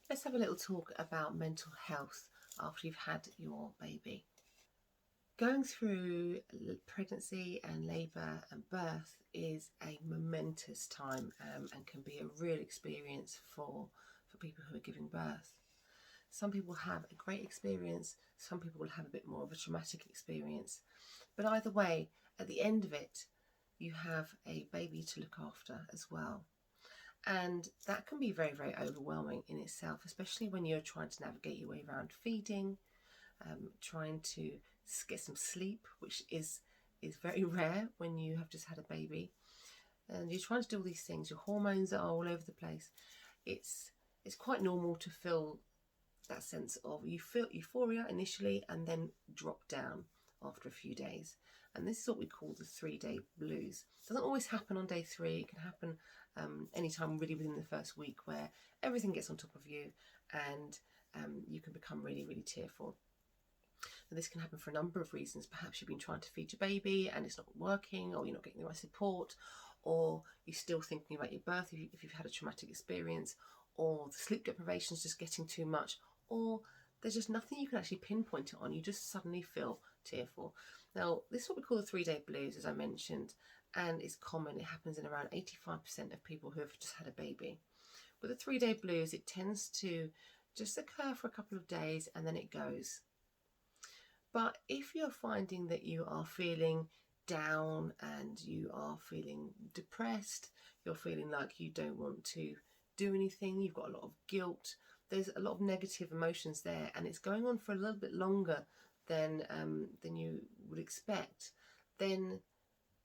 Let's have a little talk about mental health after you've had your baby. Going through pregnancy and labour and birth is a momentous time and can be a real experience for people who are giving birth. Some people have a great experience, some people will have a bit more of a traumatic experience. But either way, at the end of it, you have a baby to look after as well. And that can be very, very overwhelming in itself, especially when you're trying to navigate your way around feeding, trying to get some sleep, which is very rare when you have just had a baby. And you're trying to do all these things. Your hormones are all over the place. It's quite normal to feel that sense of, you feel euphoria initially and then drop down after a few days. And this is what we call the 3-day blues. It doesn't always happen on day 3. It can happen anytime really within the first week, where everything gets on top of you and you can become really, really tearful. Now, this can happen for a number of reasons. Perhaps you've been trying to feed your baby and it's not working, or you're not getting the right support, or you're still thinking about your birth if you've had a traumatic experience, or the sleep deprivation is just getting too much, or there's just nothing you can actually pinpoint it on. You just suddenly feel tearful. Now, this is what we call the 3-day blues, as I mentioned, and it's common. It happens in around 85% of people who have just had a baby. With the 3-day blues, it tends to just occur for a couple of days and then it goes. But if you're finding that you are feeling down and you are feeling depressed, you're feeling like you don't want to do anything, you've got a lot of guilt, there's a lot of negative emotions there, and it's going on for a little bit longer than you would expect, then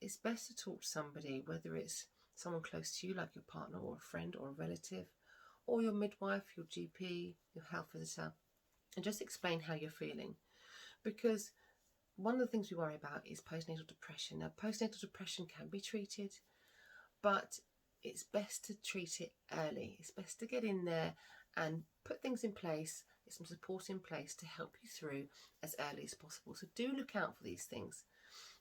it's best to talk to somebody, whether it's someone close to you like your partner or a friend or a relative, or your midwife, your GP, your health visitor, and just explain how you're feeling. Because one of the things we worry about is postnatal depression. Now, postnatal depression can be treated, but it's best to treat it early. It's best to get in there and put things in place, get some support in place to help you through as early as possible. So do look out for these things.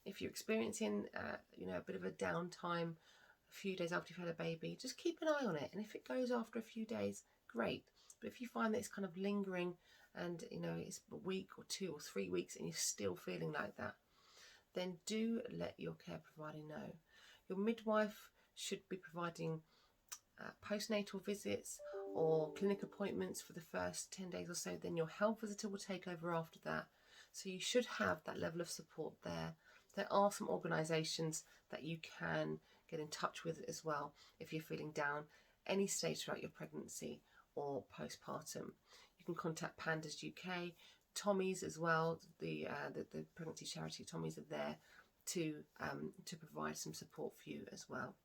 If you're experiencing a bit of a downtime a few days after you've had a baby, just keep an eye on it. And if it goes after a few days, great. But if you find that it's kind of lingering and it's a week or 2 or 3 weeks and you're still feeling like that, then do let your care provider know. Your midwife should be providing postnatal visits or clinic appointments for the first 10 days or so. Then your health visitor will take over after that. So you should have that level of support there. There are some organisations that you can get in touch with as well if you're feeling down any stage throughout your pregnancy or postpartum. You can contact Pandas UK, Tommy's as well. The pregnancy charity Tommy's are there to provide some support for you as well.